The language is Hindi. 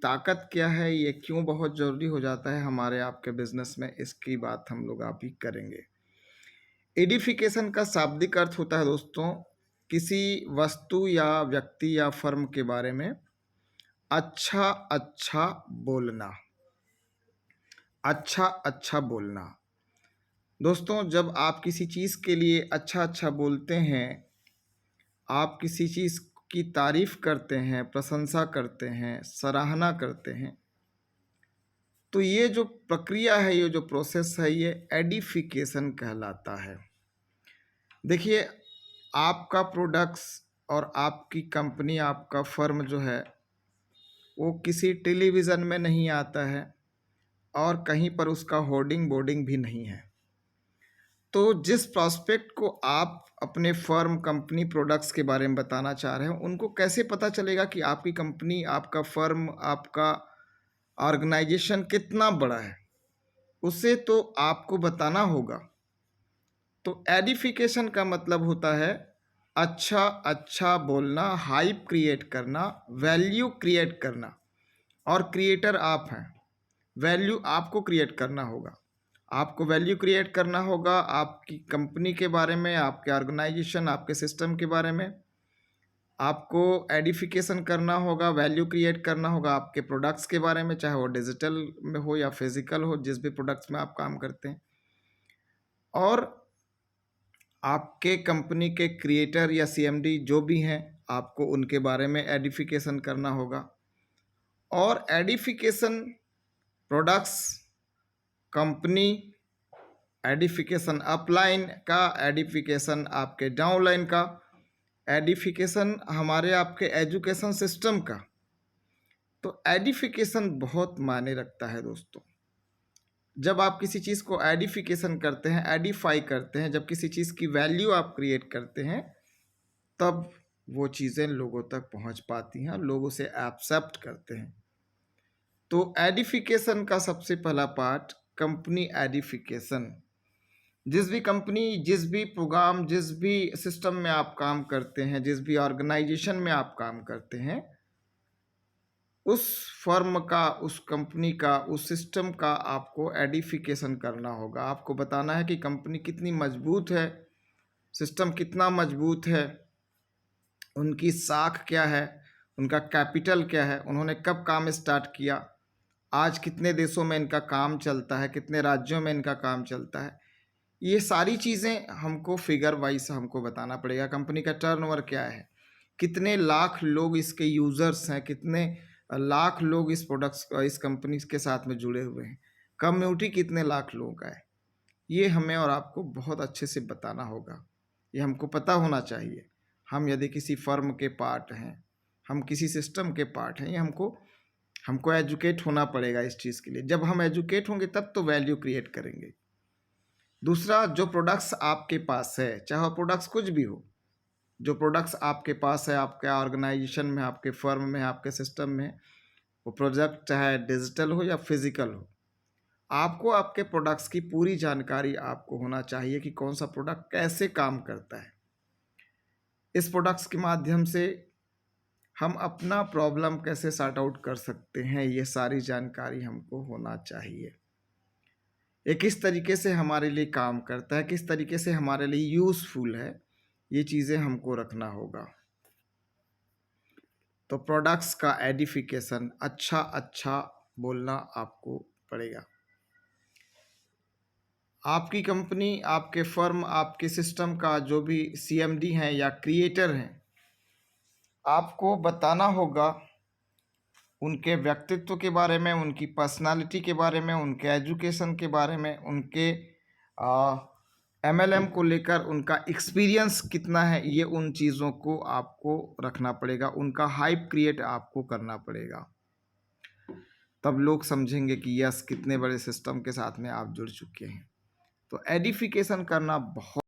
ताकत क्या है, ये क्यों बहुत ज़रूरी हो जाता है हमारे आपके बिजनेस में, इसकी बात हम लोग अभी करेंगे। एडिफिकेशन का शाब्दिक अर्थ होता है दोस्तों, किसी वस्तु या व्यक्ति या फर्म के बारे में अच्छा अच्छा बोलना। अच्छा अच्छा बोलना दोस्तों, जब आप किसी चीज़ के लिए अच्छा अच्छा बोलते हैं, आप किसी चीज़ की तारीफ करते हैं, प्रशंसा करते हैं, सराहना करते हैं, तो ये जो प्रक्रिया है, ये जो प्रोसेस है, ये एडिफिकेशन कहलाता है। देखिए, आपका प्रोडक्ट्स और आपकी कंपनी, आपका फर्म जो है, वो किसी टेलीविज़न में नहीं आता है और कहीं पर उसका होर्डिंग बोर्डिंग भी नहीं है। तो जिस प्रॉस्पेक्ट को आप अपने फर्म, कंपनी, प्रोडक्ट्स के बारे में बताना चाह रहे हैं, उनको कैसे पता चलेगा कि आपकी कंपनी, आपका फर्म, आपका ऑर्गेनाइजेशन कितना बड़ा है? उसे तो आपको बताना होगा। तो एडिफिकेशन का मतलब होता है अच्छा अच्छा बोलना, हाइप क्रिएट करना, वैल्यू क्रिएट करना। और क्रिएटर आप हैं, वैल्यू आपको क्रिएट करना होगा। आपको वैल्यू क्रिएट करना होगा आपकी कंपनी के बारे में, आपके ऑर्गेनाइजेशन, आपके सिस्टम के बारे में। आपको एडिफिकेशन करना होगा, वैल्यू क्रिएट करना होगा आपके प्रोडक्ट्स के बारे में, चाहे वो डिजिटल में हो या फिजिकल हो, जिस भी प्रोडक्ट्स में आप काम करते हैं। और आपके कंपनी के क्रिएटर या सीएमडी जो भी हैं, आपको उनके बारे में एडिफिकेशन करना होगा। और edification products, company, edification upline का, एडिफिकेशन आपके डाउनलाइन का, एडिफिकेशन हमारे आपके एजुकेशन सिस्टम का। तो एडिफिकेशन बहुत मायने रखता है दोस्तों। जब आप किसी चीज़ को एडिफिकेशन करते हैं, एडिफाई करते हैं, जब किसी चीज़ की वैल्यू आप क्रिएट करते हैं, तब वो चीज़ें लोगों तक पहुंच पाती हैं और लोग उसे एक्सेप्ट करते हैं। तो एडिफिकेशन का सबसे पहला पार्ट कंपनी एडिफिकेशन। जिस भी कंपनी, जिस भी प्रोग्राम, जिस भी सिस्टम में आप काम करते हैं, जिस भी ऑर्गेनाइजेशन में आप काम करते हैं, उस फर्म का, उस कंपनी का, उस सिस्टम का आपको एडिफिकेशन करना होगा। आपको बताना है कि कंपनी कितनी मजबूत है, सिस्टम कितना मजबूत है, उनकी साख क्या है, उनका कैपिटल क्या है, उन्होंने कब काम स्टार्ट किया, आज कितने देशों में इनका काम चलता है, कितने राज्यों में इनका काम चलता है। ये सारी चीज़ें हमको फिगर वाइज हमको बताना पड़ेगा। कंपनी का टर्नओवर क्या है, कितने लाख लोग इसके यूज़र्स हैं, कितने लाख लोग इस प्रोडक्ट्स, इस कंपनी के साथ में जुड़े हुए हैं, कम्युनिटी कितने लाख लोगों का है। ये हमें और आपको बहुत अच्छे से बताना होगा, ये हमको पता होना चाहिए। हम यदि किसी फर्म के पार्ट हैं, हम किसी सिस्टम के पार्ट हैं, ये हमको एजुकेट होना पड़ेगा इस चीज़ के लिए। जब हम एजुकेट होंगे तब तो वैल्यू क्रिएट करेंगे। दूसरा, जो प्रोडक्ट्स आपके पास है, चाहे वो प्रोडक्ट्स कुछ भी हो, जो प्रोडक्ट्स आपके पास है, आपके ऑर्गेनाइजेशन में, आपके फर्म में, आपके सिस्टम में, वो प्रोडक्ट चाहे डिजिटल हो या फिजिकल हो, आपको आपके प्रोडक्ट्स की पूरी जानकारी आपको होना चाहिए कि कौन सा प्रोडक्ट कैसे काम करता है। इस प्रोडक्ट्स के माध्यम से हम अपना प्रॉब्लम कैसे सॉर्ट आउट कर सकते हैं, ये सारी जानकारी हमको होना चाहिए। ये किस तरीके से हमारे लिए काम करता है, किस तरीके से हमारे लिए यूज़फुल है, ये चीज़ें हमको रखना होगा। तो प्रोडक्ट्स का एडिफिकेशन, अच्छा अच्छा बोलना आपको पड़ेगा। आपकी कंपनी, आपके फर्म, आपके सिस्टम का जो भी सीएमडी हैं या क्रिएटर हैं, आपको बताना होगा उनके व्यक्तित्व के बारे में, उनकी पर्सनालिटी के बारे में, उनके एजुकेशन के बारे में, उनके एमएलएम को लेकर उनका एक्सपीरियंस कितना है, ये उन चीज़ों को आपको रखना पड़ेगा। उनका हाइप क्रिएट आपको करना पड़ेगा, तब लोग समझेंगे कि यस, कितने बड़े सिस्टम के साथ में आप जुड़ चुके हैं। तो एडिफिकेशन करना बहुत